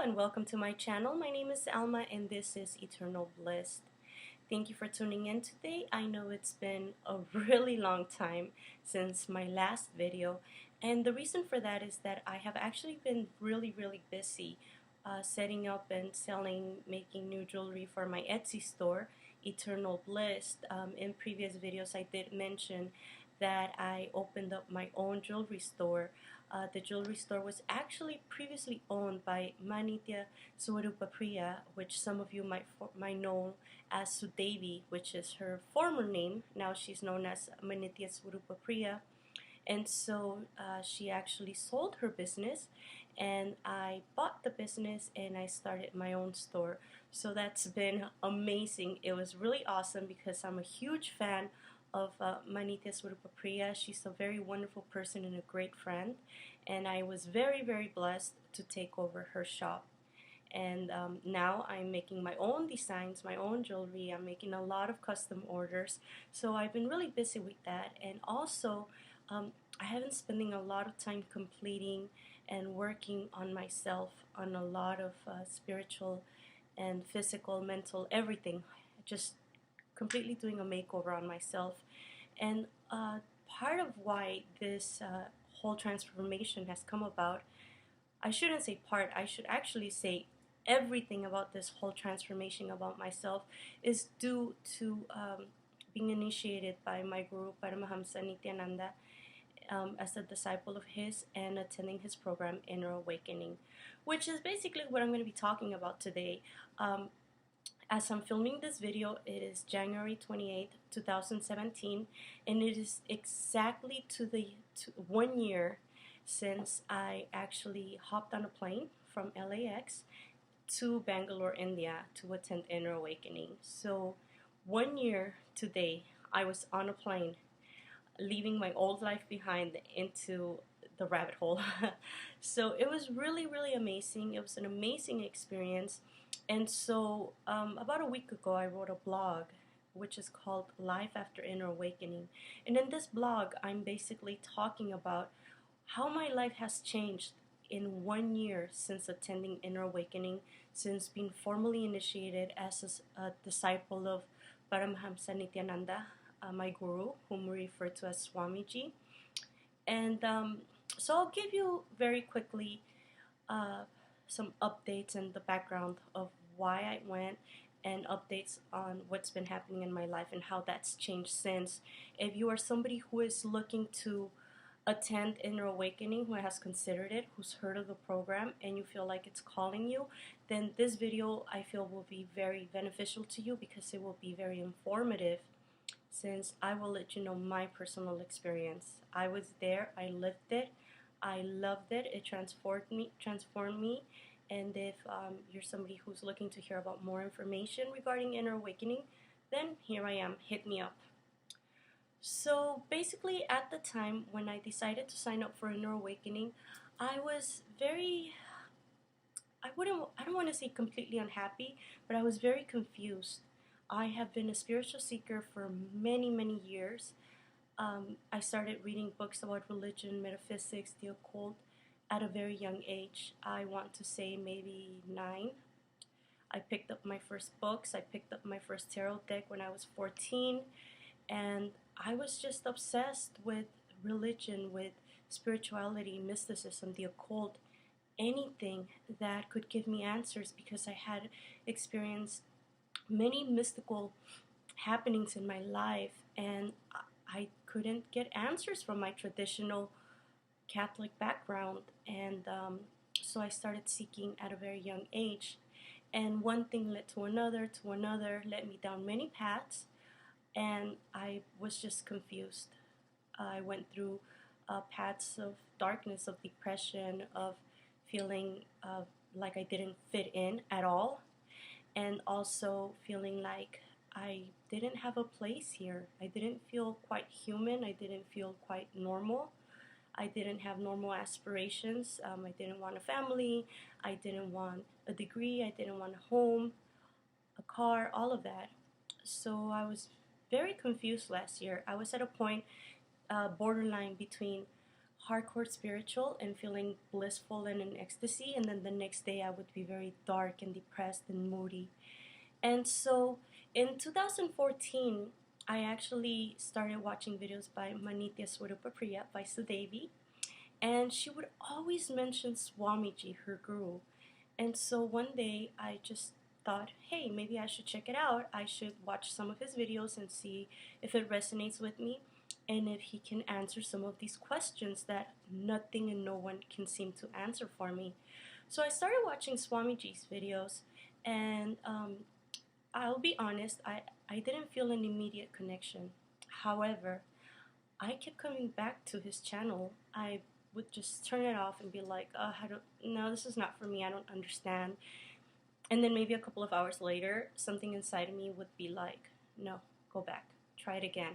and welcome to my channel. My name is Alma and this is Eternal Blissed. Thank you for tuning in today. I know it's been a really long time since my last video, and the reason for that is that I have actually been really busy setting up and selling, making new jewelry for my Etsy store, Eternal Blissed. In previous videos I did mention that I opened up my own jewelry store. The jewelry store was actually previously owned by Manitya Swarupapriya, which some of you might know as Sudevi, which is her former name. Now she's known as Manitya Swarupapriya. And so she actually sold her business, and I bought the business and I started my own store. So that's been amazing. It was really awesome because I'm a huge fan of Manitya Swarupapriya. She's a very wonderful person and a great friend, and I was very blessed to take over her shop. And now I'm making my own designs, my own jewelry. I'm making a lot of custom orders, so I've been really busy with that. And also I have been spending a lot of time completing and working on myself on a lot of spiritual and physical, mental, everything. Just completely doing a makeover on myself. And part of why this whole transformation has come about, I shouldn't say part, I should actually say everything about this whole transformation about myself is due to being initiated by my guru Paramahamsa Nithyananda as a disciple of his and attending his program Inner Awakening, which is basically what I'm going to be talking about today. As I'm filming this video, it is January 28th, 2017, and it is exactly to 1 year since I actually hopped on a plane from LAX to Bangalore, India to attend Inner Awakening. So 1 year today, I was on a plane, leaving my old life behind into the rabbit hole. So it was really amazing. It was an amazing experience. And so about a week ago I wrote a blog which is called Life After Inner Awakening. And in this blog I'm basically talking about how my life has changed in 1 year since attending Inner Awakening, since being formally initiated as a disciple of Paramahamsa Nithyananda, my guru, whom we refer to as Swamiji. And so I'll give you very quickly some updates and the background of why I went, and updates on what's been happening in my life and how that's changed since. If you are somebody who is looking to attend Inner Awakening, who has considered it, who's heard of the program, and you feel like it's calling you, then this video I feel will be very beneficial to you because it will be very informative, since I will let you know my personal experience. I was there, I lived it, I loved it, it transformed me. And if you're somebody who's looking to hear about more information regarding Inner Awakening, then here I am, hit me up. So basically at the time when I decided to sign up for Inner Awakening, I was very, I don't want to say completely unhappy, but I was very confused. I have been a spiritual seeker for many years. I started reading books about religion, metaphysics, the occult at a very young age. I want to say maybe 9. I picked up my first books. I picked up my first tarot deck when I was 14, and I was just obsessed with religion, with spirituality, mysticism, the occult, anything that could give me answers, because I had experienced many mystical happenings in my life, and I couldn't get answers from my traditional Catholic background. And so I started seeking at a very young age, and one thing led to another, led me down many paths, and I was just confused. I went through paths of darkness, of depression, of feeling like I didn't fit in at all, and also feeling like I didn't have a place here. I didn't feel quite human. I didn't feel quite normal. I didn't have normal aspirations. I didn't want a family. I didn't want a degree. I didn't want a home, a car, all of that. So I was very confused last year. I was at a point borderline between hardcore spiritual and feeling blissful and in ecstasy, and then the next day I would be very dark and depressed and moody. And so in 2014, I actually started watching videos by Manitya Swarupapriya by Sudevi, and she would always mention Swamiji, her guru. And so one day I just thought, hey, maybe I should check it out. I should watch some of his videos and see if it resonates with me and if he can answer some of these questions that nothing and no one can seem to answer for me. So I started watching Swamiji's videos, and I'll be honest, I didn't feel an immediate connection. However, I kept coming back to his channel. I would just turn it off and be like, I don't, no, this is not for me. I don't understand. And then maybe a couple of hours later, something inside of me would be like, no, go back, try it again.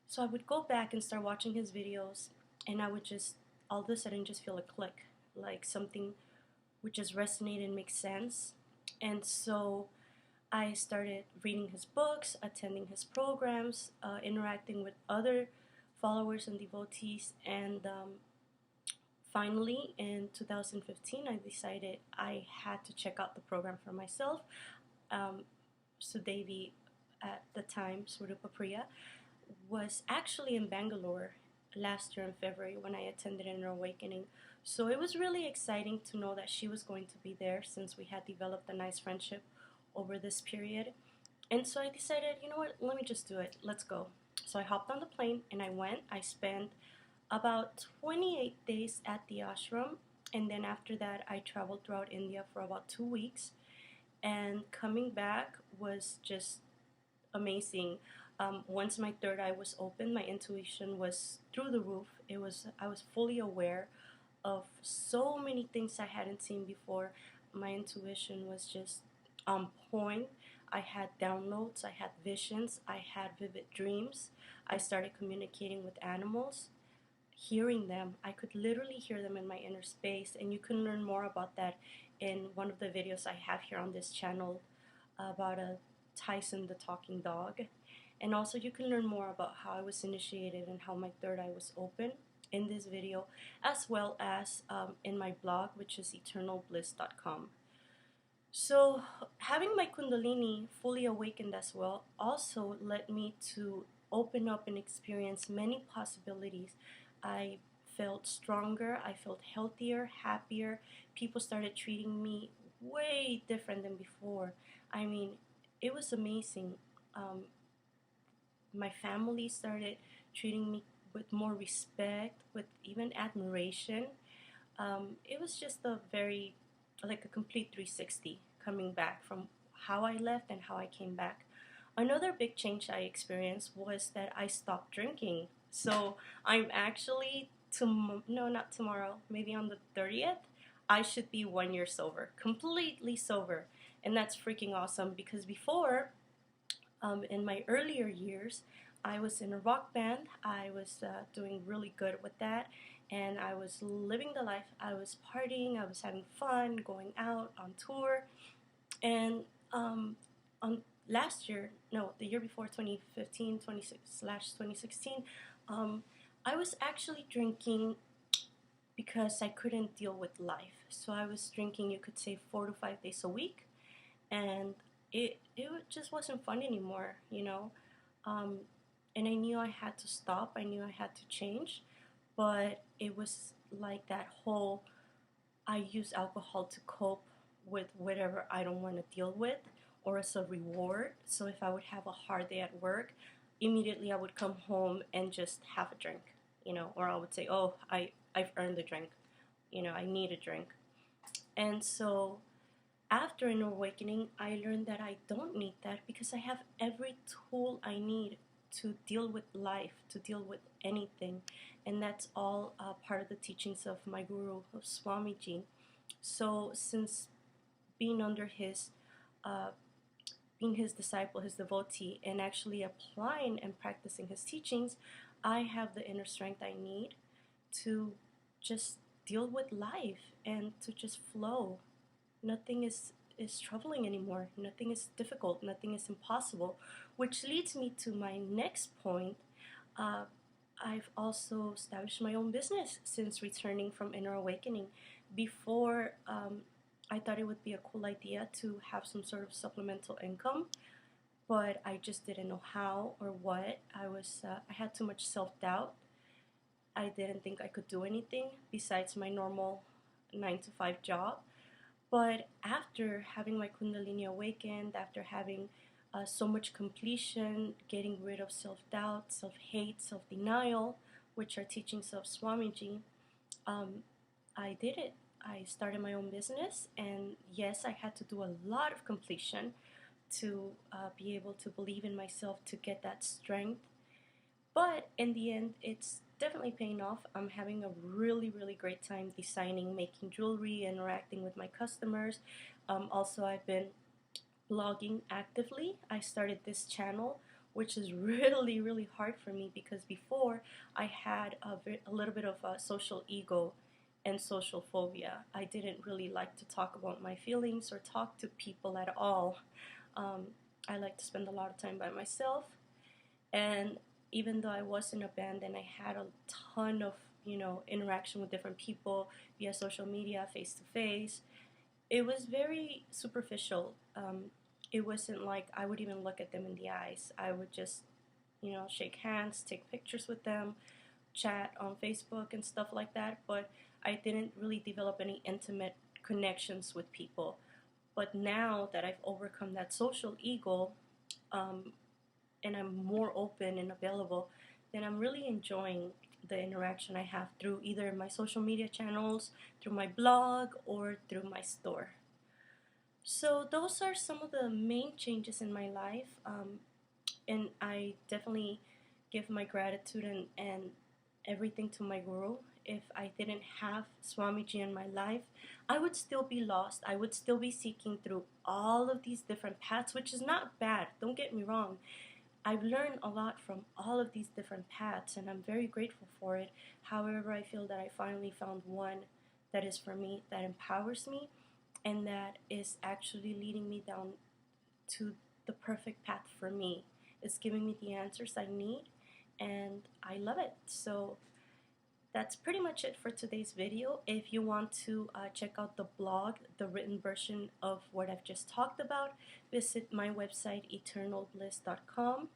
So I would go back and start watching his videos, and I would just, all of a sudden, just feel a click, like something would just resonate and make sense. And so I started reading his books, attending his programs, interacting with other followers and devotees, and finally in 2015 I decided I had to check out the program for myself. Sudevi, at the time, Swarupapriya, was actually in Bangalore last year in February when I attended an awakening. So it was really exciting to know that she was going to be there, since we had developed a nice friendship over this period. And so I decided, you know what, let me just do it. Let's go. So I hopped on the plane and I went. I spent about 28 days at the ashram, and then after that I traveled throughout India for about 2 weeks. And coming back was just amazing. Once my third eye was open, my intuition was through the roof. I was fully aware of so many things I hadn't seen before. My intuition was just on point. I had downloads, I had visions, I had vivid dreams. I started communicating with animals, hearing them. I could literally hear them in my inner space, and you can learn more about that in one of the videos I have here on this channel about a Tyson the talking dog. And also you can learn more about how I was initiated and how my third eye was open in this video, as well as in my blog, which is eternalbliss.com. So having my Kundalini fully awakened as well also led me to open up and experience many possibilities. I felt stronger, I felt healthier, happier. People started treating me way different than before. I mean, it was amazing. My family started treating me with more respect, with even admiration. It was just like a complete 360 coming back from how I left and how I came back. Another big change I experienced was that I stopped drinking. So I'm actually, no, not tomorrow, maybe on the 30th, I should be 1 year sober, completely sober. And that's freaking awesome, because before, in my earlier years, I was in a rock band. I was doing really good with that, and I was living the life. I was partying, I was having fun, going out on tour. And on last year, no, the year before, 2015, 2016, I was actually drinking because I couldn't deal with life. So I was drinking, you could say, 4 to 5 days a week, and it just wasn't fun anymore, you know. And I knew I had to stop. I knew I had to change, but it was like that whole, I use alcohol to cope with whatever I don't want to deal with, or as a reward. So if I would have a hard day at work, immediately I would come home and just have a drink, you know, or I would say, oh, I've earned the drink, you know, I need a drink. And so after an awakening, I learned that I don't need that, because I have every tool I need to deal with life, to deal with anything. And that's all part of the teachings of my guru, of Swamiji. So since being under his, being his disciple, his devotee, and actually applying and practicing his teachings, I have the inner strength I need to just deal with life and to just flow. Nothing is troubling anymore. Nothing is difficult. Nothing is impossible. Which leads me to my next point. I've also established my own business since returning from Inner Awakening. Before, I thought it would be a cool idea to have some sort of supplemental income, but I just didn't know how or what. I had too much self-doubt. I didn't think I could do anything besides my normal 9 to 5 job. But after having my Kundalini awakened, after having so much completion, getting rid of self-doubt, self-hate, self-denial, which are teachings of Swamiji, I did it. I started my own business, and yes, I had to do a lot of completion to be able to believe in myself, to get that strength. But in the end, it's definitely paying off. I'm having a really, really great time designing, making jewelry, interacting with my customers. Also, I've been blogging actively. I started this channel, which is really, really hard for me because before I had a little bit of a social ego and social phobia. I didn't really like to talk about my feelings or talk to people at all. I like to spend a lot of time by myself, and even though I was in a band and I had a ton of interaction with different people via social media, face to face, it was very superficial. It wasn't like I would even look at them in the eyes. I would just shake hands, take pictures with them, chat on Facebook and stuff like that, but I didn't really develop any intimate connections with people. But now that I've overcome that social ego, and I'm more open and available, then I'm really enjoying the interaction I have through either my social media channels, through my blog, or through my store. So those are some of the main changes in my life, and I definitely give my gratitude and everything to my guru. If I didn't have Swamiji in my life, I would still be lost. I would still be seeking through all of these different paths, which is not bad. Don't get me wrong. I've learned a lot from all of these different paths, and I'm very grateful for it. However, I feel that I finally found one that is for me, that empowers me, and that is actually leading me down to the perfect path for me. It's giving me the answers I need, and I love it. So that's pretty much it for today's video. If you want to check out the blog, the written version of what I've just talked about, visit my website, eternalbliss.com.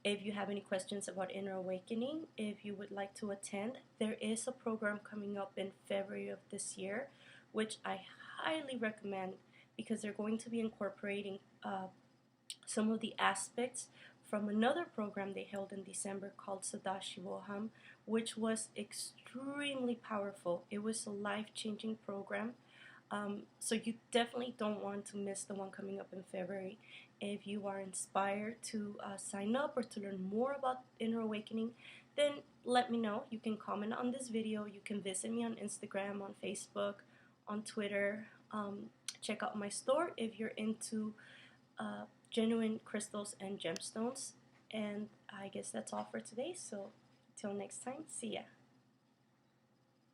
If you have any questions about Inner Awakening, if you would like to attend, there is a program coming up in February of this year, which I highly recommend because they're going to be incorporating some of the aspects from another program they held in December called Sadashivoham, which was extremely powerful. It was a life-changing program. So you definitely don't want to miss the one coming up in February. If you are inspired to sign up or to learn more about Inner Awakening, then let me know. You can comment on this video. You can visit me on Instagram, on Facebook, on Twitter. Check out my store if you're into genuine crystals and gemstones. And I guess that's all for today. So till next time, see ya.